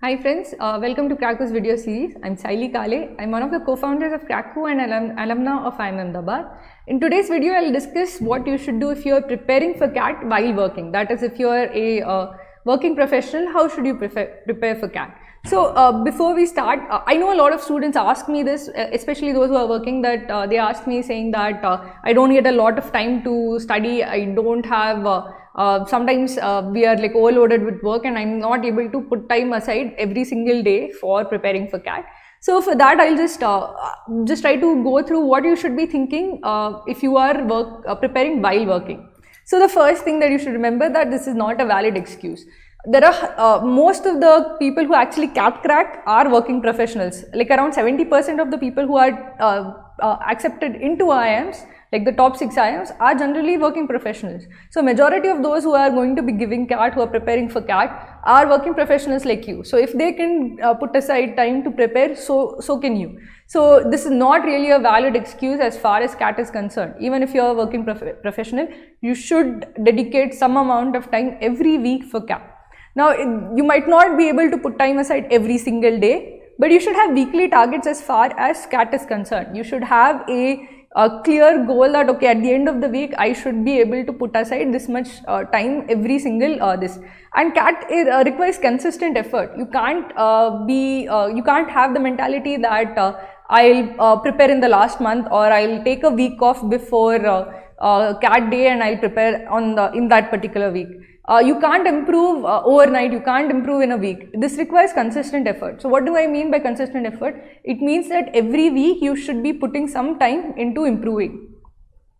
Hi friends, welcome to Kraku's video series. I'm Saili Kale. I'm one of the co-founders of Kraku and alumna of IIM Alumni. In today's video, I'll discuss what you should do if you're preparing for CAT while working. That is, if you're a working professional, how should you prepare for CAT? So before we start, I know a lot of students ask me this, especially those who are working, that they ask me saying that I don't get a lot of time to study, I don't have sometimes we are like overloaded with work and I'm not able to put time aside every single day for preparing for CAT. So for that, I'll just try to go through what you should be thinking if you are preparing while working. So the first thing that you should remember that this is not a valid excuse. There are most of the people who actually CAT crack are working professionals. Like around 70% of the people who are accepted into IIMs, like the top 6 IIMs, are generally working professionals. So majority of those who are going to be giving CAT, who are preparing for CAT, are working professionals like you. So if they can put aside time to prepare, so can you. So this is not really a valid excuse as far as CAT is concerned. Even if you are a working professional, you should dedicate some amount of time every week for CAT. Now, you might not be able to put time aside every single day, but you should have weekly targets as far as CAT is concerned. You should have a clear goal that, okay, at the end of the week, I should be able to put aside this much time every single this. And CAT requires consistent effort. You can't you can't have the mentality that I'll prepare in the last month, or I'll take a week off before CAT day and I'll prepare in that particular week. You can't improve overnight, you can't improve in a week. This requires consistent effort. So what do I mean by consistent effort? It means that every week you should be putting some time into improving.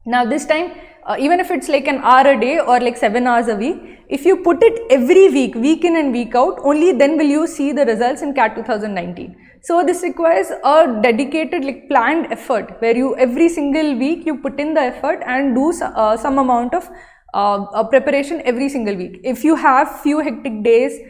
Now this time, even if it's like an hour a day or like 7 hours a week, if you put it every week, week in and week out, only then will you see the results in CAT 2019. So this requires a dedicated, like planned effort, where you every single week you put in the effort and do some amount of preparation every single week. If you have few hectic days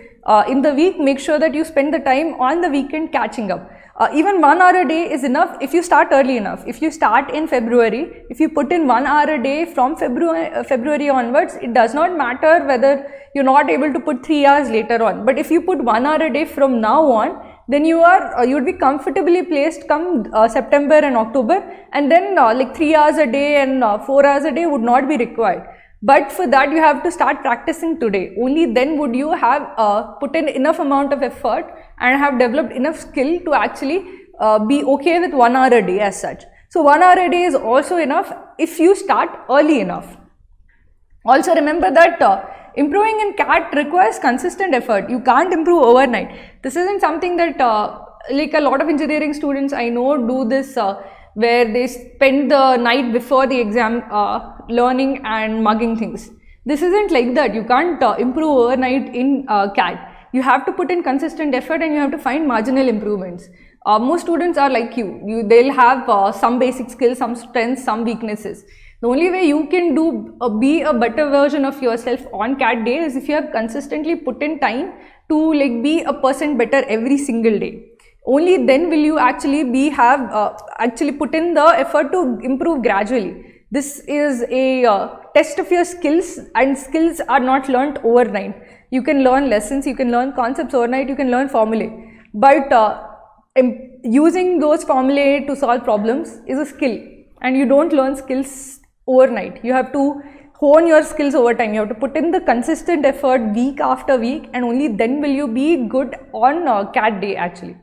in the week, make sure that you spend the time on the weekend catching up. Even 1 hour a day is enough if you start early enough. If you start in February, if you put in 1 hour a day from February onwards, it does not matter whether you're not able to put 3 hours later on. But if you put 1 hour a day from now on, then you'd be comfortably placed come September and October, and then like 3 hours a day and 4 hours a day would not be required. But for that, you have to start practicing today. Only then would you have put in enough amount of effort and have developed enough skill to actually be okay with 1 hour a day as such. So 1 hour a day is also enough if you start early enough. Also remember that improving in CAT requires consistent effort. You can't improve overnight. This isn't something that like a lot of engineering students I know do this where they spend the night before the exam learning and mugging things. This isn't like that. You can't improve overnight in CAT. You have to put in consistent effort and you have to find marginal improvements. Most students are like they'll have some basic skills, some strengths, some weaknesses. The only way you can be a better version of yourself on CAT day is if you have consistently put in time to like be a % better every single day. Only then will you actually actually put in the effort to improve gradually. This is a test of your skills, and skills are not learnt overnight. You can learn lessons, you can learn concepts overnight, you can learn formulae. But using those formulae to solve problems is a skill, and you don't learn skills overnight. You have to hone your skills over time. You have to put in the consistent effort week after week, and only then will you be good on CAT day actually.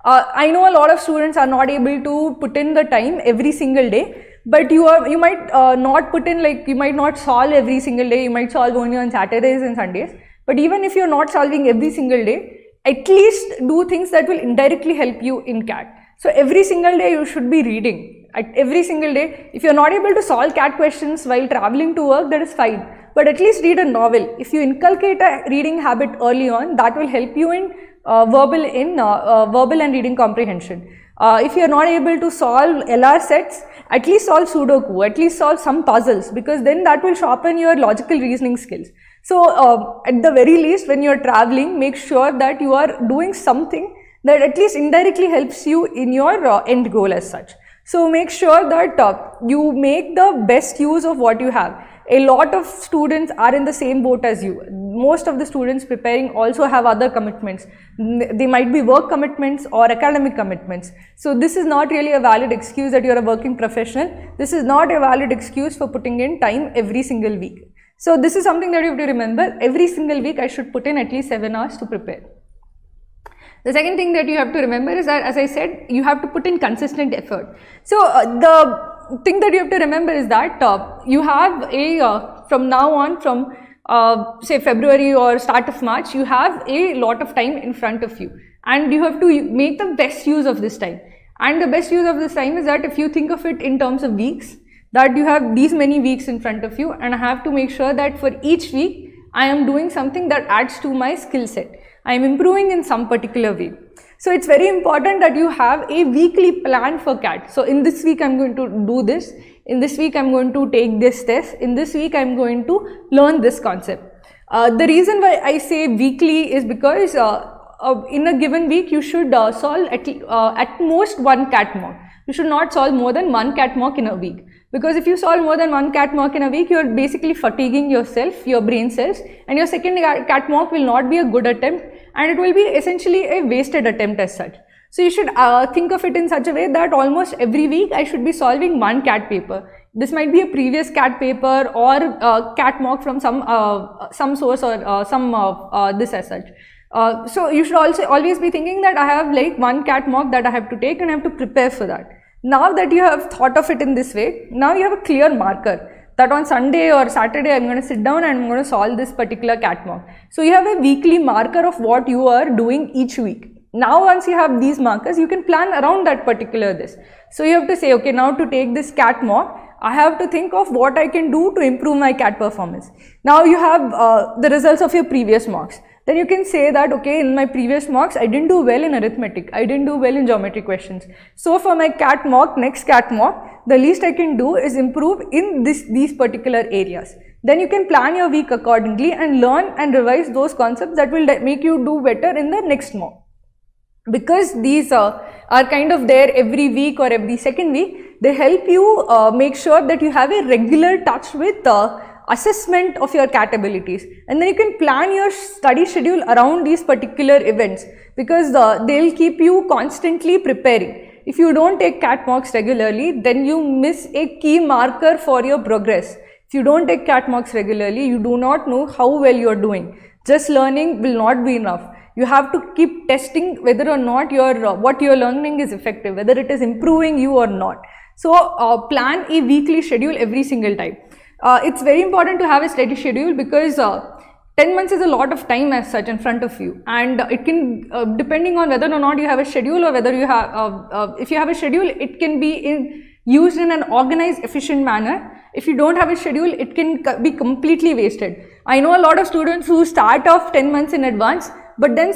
I know a lot of students are not able to put in the time every single day, but you might not put in, like you might not solve every single day, you might solve only on Saturdays and Sundays. But even if you're not solving every single day, at least do things that will indirectly help you in CAT. So every single day you should be reading. Every single day, if you're not able to solve CAT questions while traveling to work, that is fine. But at least read a novel. If you inculcate a reading habit early on, that will help you in verbal and reading comprehension. If you are not able to solve LR sets, at least solve Sudoku, at least solve some puzzles, because then that will sharpen your logical reasoning skills. So at the very least, when you are traveling, make sure that you are doing something that at least indirectly helps you in your end goal as such. So make sure that you make the best use of what you have. a lot of students are in the same boat as you. Most of the students preparing also have other commitments. They might be work commitments or academic commitments. So this is not really a valid excuse that you're a working professional. This is not a valid excuse for putting in time every single week. So this is something that you have to remember. Every single week I should put in at least 7 hours to prepare. The second thing that you have to remember is that, as I said, you have to put in consistent effort. So the thing that you have to remember is that you have from now on, from say February or start of March, you have a lot of time in front of you, and you have to make the best use of this time. And the best use of this time is that if you think of it in terms of weeks, that you have these many weeks in front of you, and I have to make sure that for each week I am doing something that adds to my skill set. I am improving in some particular way. So it's very important that you have a weekly plan for CAT. So in this week I'm going to do this, in this week I'm going to take this test, in this week I'm going to learn this concept. The reason why I say weekly is because in a given week you should solve at most one CAT mock. You should not solve more than one CAT mock in a week. Because if you solve more than one CAT mock in a week, you are basically fatiguing yourself, your brain cells, and your second CAT mock will not be a good attempt, and it will be essentially a wasted attempt as such. So you should think of it in such a way that almost every week I should be solving one CAT paper. This might be a previous CAT paper or a CAT mock from some source or this as such. So you should also always be thinking that I have like one CAT mock that I have to take and I have to prepare for that. Now that you have thought of it in this way, now you have a clear marker that on Sunday or Saturday I'm going to sit down and I'm going to solve this particular CAT mock. So you have a weekly marker of what you are doing each week. Now once you have these markers, you can plan around that particular this. So you have to say, okay, now to take this CAT mock, I have to think of what I can do to improve my CAT performance. Now you have the results of your previous mocks. Then you can say that, okay, in my previous mocks, I didn't do well in arithmetic, I didn't do well in geometry questions. So for my CAT mock, next CAT mock, the least I can do is improve in these particular areas. Then you can plan your week accordingly and learn and revise those concepts that will make you do better in the next mock. Because these are kind of there every week or every second week, they help you make sure that you have a regular touch with assessment of your CAT abilities, and then you can plan your study schedule around these particular events, because they'll keep you constantly preparing. If you don't take CAT mocks regularly, then you miss a key marker for your progress. If you don't take CAT mocks regularly, you do not know how well you are doing. Just learning will not be enough. You have to keep testing whether or not what you are learning is effective, whether it is improving you or not. So plan a weekly schedule every single time. It's very important to have a steady schedule, because 10 months is a lot of time as such in front of you, and it can, depending on whether or not you have a schedule or whether you have, if you have a schedule, it can be used in an organized, efficient manner. If you don't have a schedule, it can be completely wasted. I know a lot of students who start off 10 months in advance, but then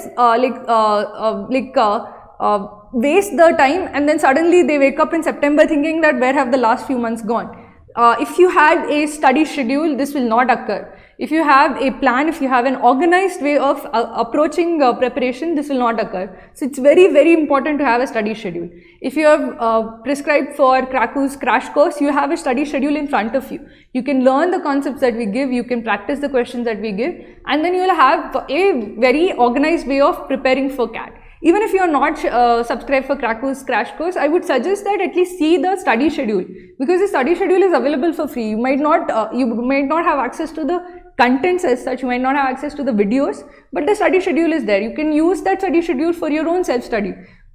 waste the time, and then suddenly they wake up in September thinking that where have the last few months gone. If you had a study schedule, this will not occur. If you have a plan, if you have an organized way of approaching preparation, this will not occur. So it's very, very important to have a study schedule. If you have prescribed for Kraku's crash course, you have a study schedule in front of you. You can learn the concepts that we give, you can practice the questions that we give, and then you will have a very organized way of preparing for CAT. Even if you are not subscribed for Kraku's crash course, I would suggest that at least see the study schedule, because the study schedule is available for free. You might not have access to the contents as such, you might not have access to the videos, but the study schedule is there. You can use that study schedule for your own self-study.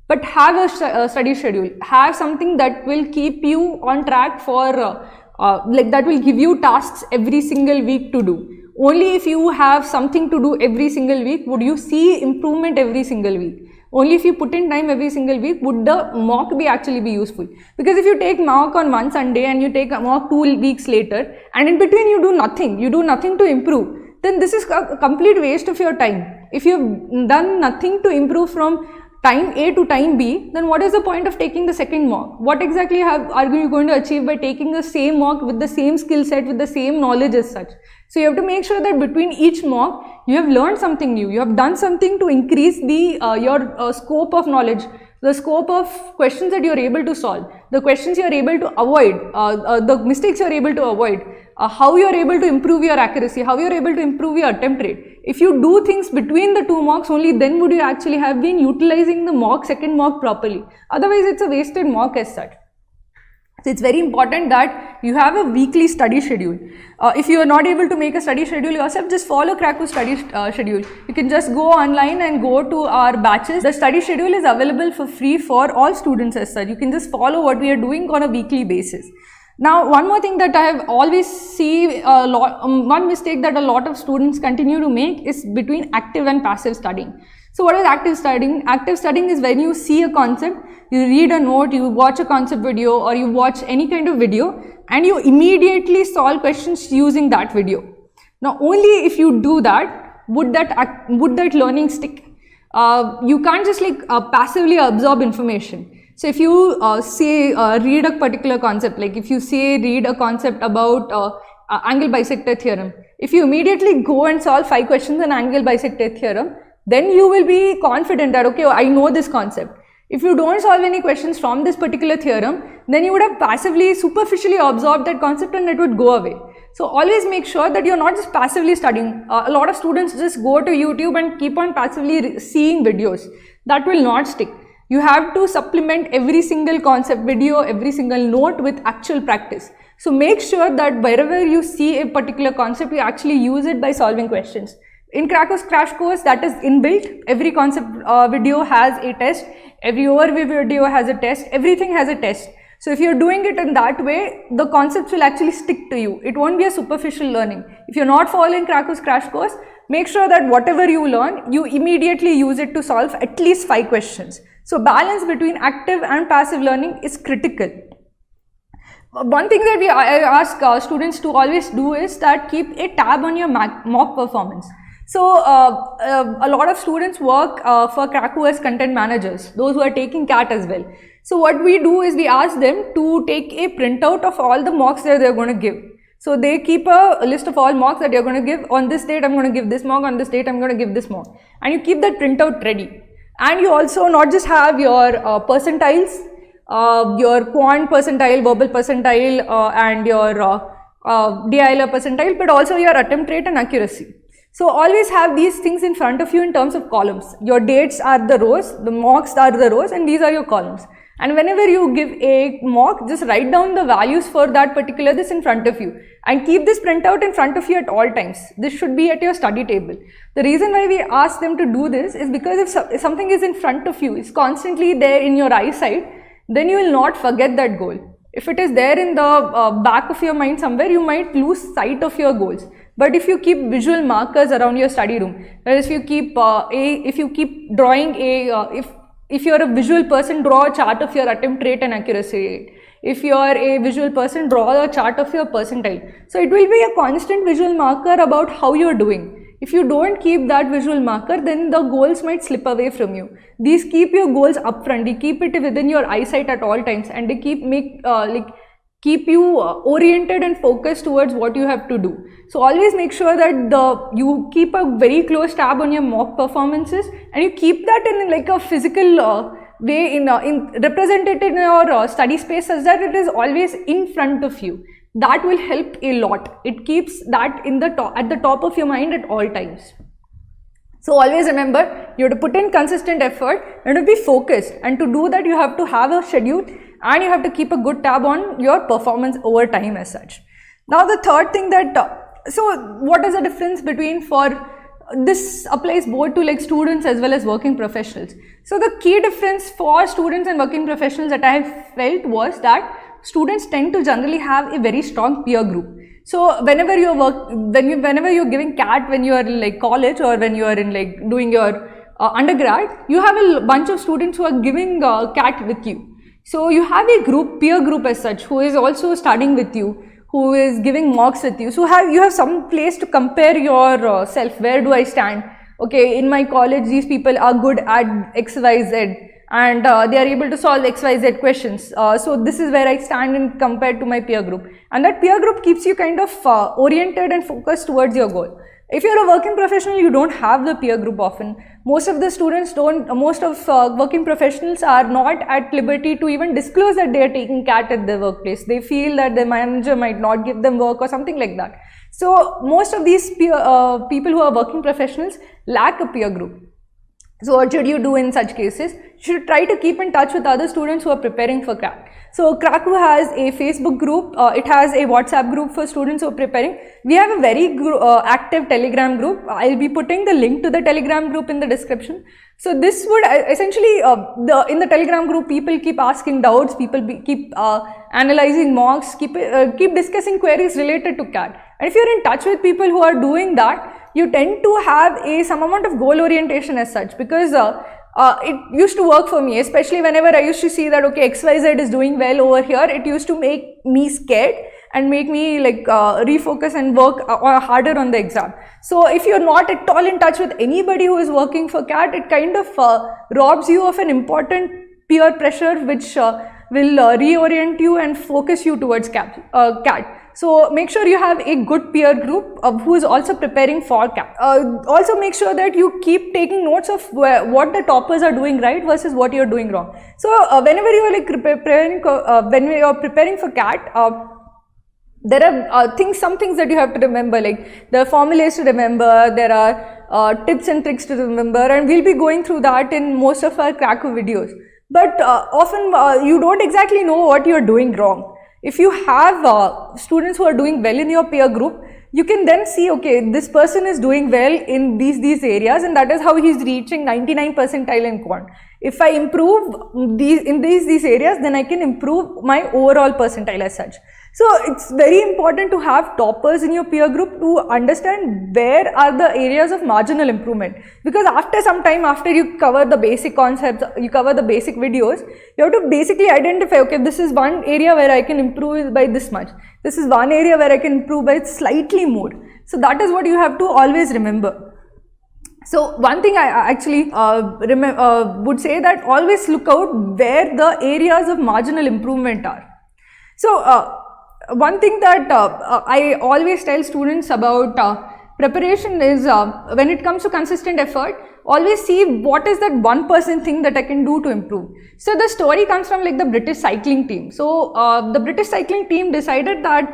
But have a study schedule, have something that will keep you on track for, that will give you tasks every single week to do. Only if you have something to do every single week would you see improvement every single week. Only if you put in time every single week would the mock actually be useful. Because if you take mock on one Sunday and you take a mock 2 weeks later, and in between you do nothing to improve, then this is a complete waste of your time. If you've done nothing to improve from time A to time B, then what is the point of taking the second mock? What exactly are you going to achieve by taking the same mock with the same skill set, with the same knowledge as such? So you have to make sure that between each mock, you have learned something new, you have done something to increase your scope of knowledge, the scope of questions that you're able to solve, the questions you're able to avoid, the mistakes you're able to avoid, how you're able to improve your accuracy, how you're able to improve your attempt rate. If you do things between the 2 mocks, only then would you actually have been utilizing the second mock properly. Otherwise, it's a wasted mock as such. So it's very important that you have a weekly study schedule. If you are not able to make a study schedule yourself, just follow Krakow study schedule. You can just go online and go to our batches. The study schedule is available for free for all students as such. You can just follow what we are doing on a weekly basis. Now, one more thing that I have always seen one mistake that a lot of students continue to make is between active and passive studying. So what is active studying? Active studying is when you see a concept, you read a note, you watch a concept video, or you watch any kind of video, and you immediately solve questions using that video. Now, only if you do that, would that learning stick. You can't just passively absorb information. So if you read a particular concept, like if you read a concept about angle bisector theorem, if you immediately go and solve 5 questions on angle bisector theorem, then you will be confident that, okay, I know this concept. If you don't solve any questions from this particular theorem, then you would have passively, superficially absorbed that concept and it would go away. So always make sure that you're not just passively studying. A lot of students just go to YouTube and keep on passively seeing videos. That will not stick. You have to supplement every single concept video, every single note with actual practice. So make sure that wherever you see a particular concept, you actually use it by solving questions. In Krakow's crash course, that is inbuilt. Every concept video has a test, every overview video has a test, everything has a test. So if you're doing it in that way, the concepts will actually stick to you. It won't be a superficial learning. If you're not following Krakow's crash course, make sure that whatever you learn, you immediately use it to solve at least 5 questions. So balance between active and passive learning is critical. One thing that I ask students to always do is that keep a tab on your mock performance. So a lot of students work for Krakow as content managers, those who are taking CAT as well. So what we do is we ask them to take a printout of all the mocks that they're going to give. So they keep a list of all mocks that you're going to give. On this date, I'm going to give this mock. On this date, I'm going to give this mock. And you keep that printout ready. And you also not just have your percentiles, your quant percentile, verbal percentile, and your DILR percentile, but also your attempt rate and accuracy. So always have these things in front of you in terms of columns. Your dates are the rows, the mocks are the rows, and these are your columns. And whenever you give a mock, just write down the values for that particular this in front of you and keep this printout in front of you at all times. This should be at your study table. The reason why we ask them to do this is because if something is in front of you, is constantly there in your eyesight, then you will not forget that goal. If it is there in the back of your mind somewhere, you might lose sight of your goals. But if you keep visual markers around your study room, whereas if you keep drawing if you're a visual person, draw a chart of your attempt rate and accuracy rate. If you are a visual person, draw a chart of your percentile. So it will be a constant visual marker about how you're doing. If you don't keep that visual marker, then the goals might slip away from you. These keep your goals upfront. They keep it within your eyesight at all times, and they keep you oriented and focused towards what you have to do. So always make sure that you keep a very close tab on your mock performances, and you keep that in like a physical way, represented in your study space, such that it is always in front of you. That will help a lot. It keeps that at the top of your mind at all times. So always remember, you have to put in consistent effort and to be focused, and to do that you have to have a schedule and you have to keep a good tab on your performance over time as such. Now the third thing so what is the difference between this applies both to like students as well as working professionals. So the key difference for students and working professionals that I have felt was that students tend to generally have a very strong peer group. So whenever you're giving CAT when you are in like college, or when you are in like doing your undergrad, you have a bunch of students who are giving CAT with you. So you have a peer group as such, who is also studying with you, who is giving mocks with you. So you have some place to compare yourself. Where do I stand? Okay, in my college, these people are good at X, Y, Z, and they are able to solve X, Y, Z questions. So this is where I stand compared to my peer group. And that peer group keeps you kind of oriented and focused towards your goal. If you're a working professional, you don't have the peer group often. Most of the students don't, most of working professionals are not at liberty to even disclose that they are taking CAT at their workplace. They feel that the manager might not give them work or something like that. So most of these people who are working professionals lack a peer group. So what should you do in such cases? You should try to keep in touch with other students who are preparing for CAT. So Krakow has a Facebook group, it has a WhatsApp group for students who are preparing. We have a very active Telegram group. I'll be putting the link to the Telegram group in the description. So this would essentially, in the Telegram group, people keep asking doubts, people keep analyzing mocks, keep discussing queries related to CAT. And if you're in touch with people who are doing that, you tend to have some amount of goal orientation as such, because it used to work for me, especially whenever I used to see that okay, XYZ is doing well over here. It used to make me scared and make me like refocus and work harder on the exam. So if you're not at all in touch with anybody who is working for CAT, it kind of robs you of an important peer pressure which will reorient you and focus you towards CAT. So make sure you have a good peer group who is also preparing for CAT. Also make sure that you keep taking notes of what the toppers are doing right versus what you're doing wrong. So whenever you are like when we are preparing for CAT, there are some things that you have to remember, like there are formulas to remember, there are tips and tricks to remember, and we'll be going through that in most of our Krakow videos. But often you don't exactly know what you're doing wrong. If you have students who are doing well in your peer group, you can then see, okay, this person is doing well in these areas, and that is how he's reaching 99 percentile in quant. If I improve in these areas, then I can improve my overall percentile as such. So it's very important to have toppers in your peer group to understand where are the areas of marginal improvement, because after some time, after you cover the basic concepts, you cover the basic videos, you have to basically identify, okay, this is one area where I can improve by this much, this is one area where I can improve by slightly more. So that is what you have to always remember. So one thing I actually would say that always look out where the areas of marginal improvement are. So one thing that I always tell students about preparation is when it comes to consistent effort, always see what is that 1% thing that I can do to improve. So the story comes from like the British cycling team. So the British cycling team decided that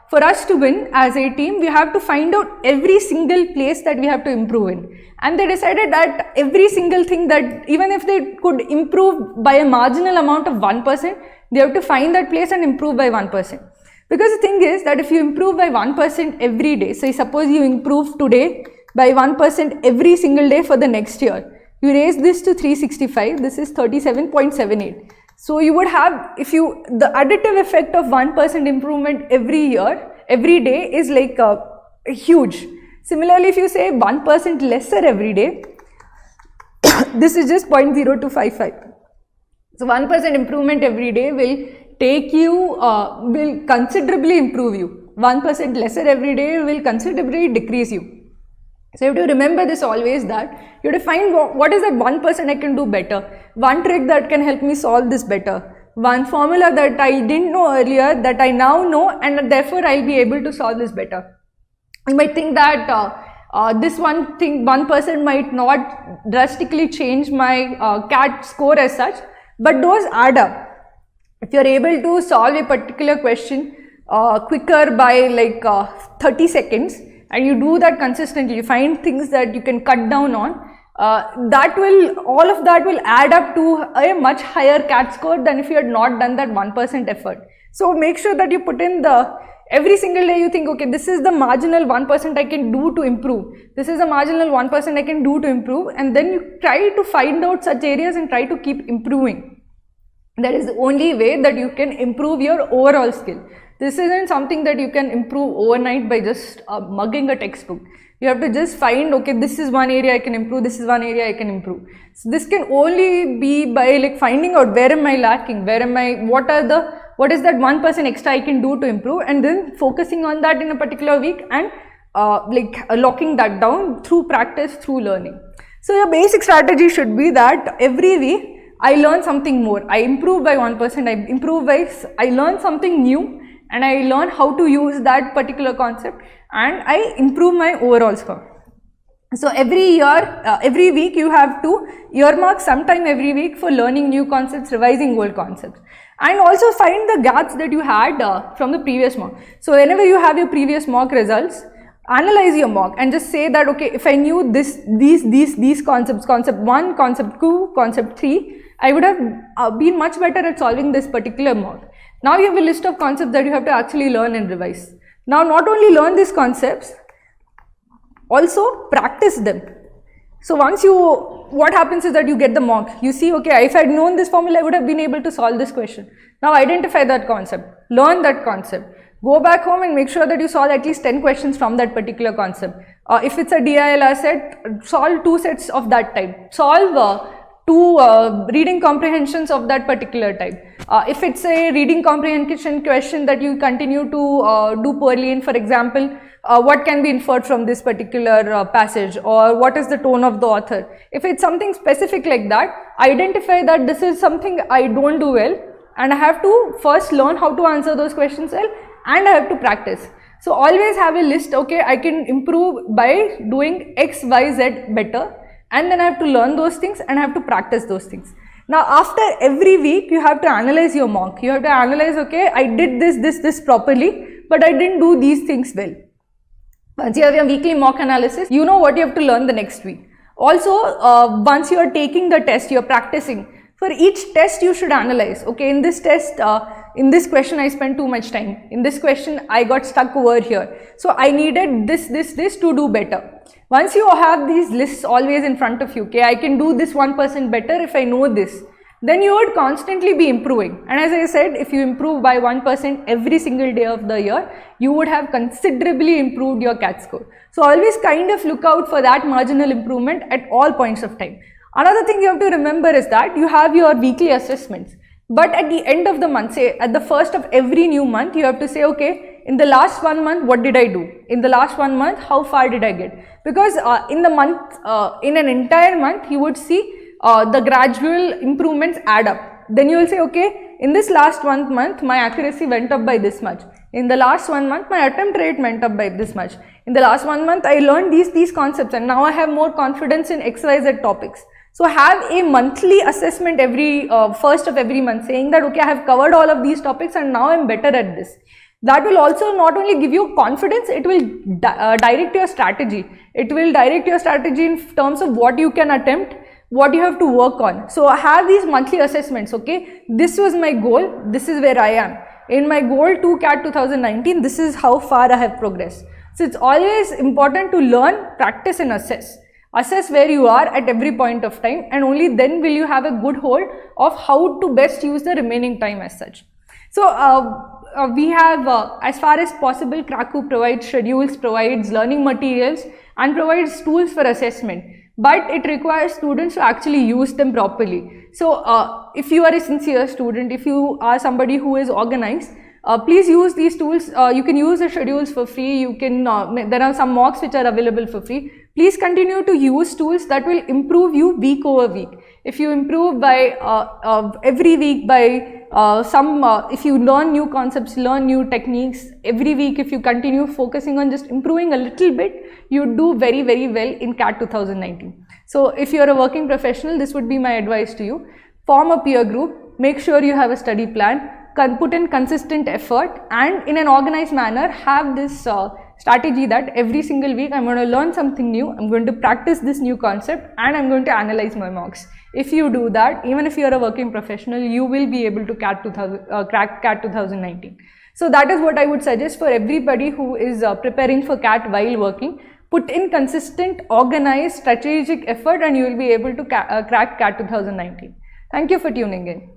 for us to win as a team, we have to find out every single place that we have to improve in. And they decided that every single thing that even if they could improve by a marginal amount of 1%, they have to find that place and improve by 1%. Because the thing is that if you improve by 1% every day, so suppose you improve today by 1% every single day for the next year, you raise this to 365, this is 37.78. So you would have, the additive effect of 1% improvement every year, every day is like huge. Similarly, if you say 1% lesser every day, this is just 0.0255. So 1% improvement every day will take you, will considerably improve you. 1% lesser every day will considerably decrease you. So you have to remember this always, that you have to find what is that 1% I can do better. One trick that can help me solve this better. One formula that I didn't know earlier that I now know, and therefore I'll be able to solve this better. You might think that this 1% might not drastically change my CAT score as such, but those add up. If you are able to solve a particular question quicker by like 30 seconds, and you do that consistently, you find things that you can cut down on, all of that will add up to a much higher CAT score than if you had not done that 1% effort. So make sure that you put in every single day you think, okay, this is the marginal 1% I can do to improve. This is the marginal 1% I can do to improve, and then you try to find out such areas and try to keep improving. That is the only way that you can improve your overall skill. This isn't something that you can improve overnight by just mugging a textbook. You have to just find, okay, this is one area I can improve, this is one area I can improve. So this can only be by like finding out where am I lacking, what is that 1% extra I can do to improve, and then focusing on that in a particular week and locking that down through practice, through learning. So your basic strategy should be that every week I learn something more. I improve by 1%, I learn something new, and I learn how to use that particular concept, and I improve my overall score. So every year, every week you have to earmark some time every week for learning new concepts, revising old concepts, and also find the gaps that you had from the previous mock. So whenever you have your previous mock results, analyze your mock and just say that, okay, if I knew these concepts, concept 1, concept 2, concept 3, I would have been much better at solving this particular mock. Now you have a list of concepts that you have to actually learn and revise. Now not only learn these concepts, also practice them. So once what happens is that you get the mock, you see, okay, if I had known this formula, I would have been able to solve this question. Now identify that concept, learn that concept, go back home and make sure that you solve at least 10 questions from that particular concept. If it's a DILR set, solve 2 sets of that type, solve 2 reading comprehensions of that particular type. If it's a reading comprehension question that you continue to do poorly in, for example, what can be inferred from this particular passage, or what is the tone of the author. If it's something specific like that, identify that this is something I don't do well, and I have to first learn how to answer those questions well, and I have to practice. So always have a list, okay, I can improve by doing X, Y, Z better, and then I have to learn those things and I have to practice those things. Now after every week you have to analyze your mock. You have to analyze, okay, I did this properly, but I didn't do these things well. Once you have your weekly mock analysis, you know what you have to learn the next week. Also, once you are taking the test, you are practicing. For each test you should analyze, okay, in this test, in this question I spent too much time, in this question I got stuck over here, so I needed this to do better. Once you have these lists always in front of you, okay, I can do this 1% better if I know this, then you would constantly be improving. And as I said, if you improve by 1% every single day of the year, you would have considerably improved your CAT score. So always kind of look out for that marginal improvement at all points of time. Another thing you have to remember is that you have your weekly assessments, but at the end of the month, say at the first of every new month, you have to say, okay, in the last 1 month, what did I do? In the last 1 month, how far did I get? Because in an entire month, you would see the gradual improvements add up. Then you will say, okay, in this last 1 month, my accuracy went up by this much. In the last 1 month, my attempt rate went up by this much. In the last 1 month, I learned these concepts, and now I have more confidence in XYZ topics. So have a monthly assessment every first of every month, saying that, okay, I have covered all of these topics and now I am better at this. That will also not only give you confidence, it will direct your strategy. It will direct your strategy in terms of what you can attempt, what you have to work on. So have these monthly assessments, okay, this was my goal, this is where I am. In my goal to CAT 2019, this is how far I have progressed. So it's always important to learn, practice and assess. Assess where you are at every point of time, and only then will you have a good hold of how to best use the remaining time as such. So we have, as far as possible, Kraku provides schedules, provides learning materials and provides tools for assessment, but it requires students to actually use them properly. So if you are a sincere student, if you are somebody who is organized, please use these tools. You can use the schedules for free. You can there are some mocks which are available for free. Please continue to use tools that will improve you week over week. If you improve by every week by if you learn new concepts, learn new techniques every week, if you continue focusing on just improving a little bit, you do very, very well in CAT 2019. So if you are a working professional, this would be my advice to you. Form a peer group, make sure you have a study plan, put in consistent effort, and in an organized manner have this strategy that every single week I'm going to learn something new, I'm going to practice this new concept, and I'm going to analyze my mocks. If you do that, even if you are a working professional, you will be able to crack CAT 2019. So that is what I would suggest for everybody who is preparing for CAT while working. Put in consistent, organized, strategic effort, and you will be able to crack CAT 2019. Thank you for tuning in.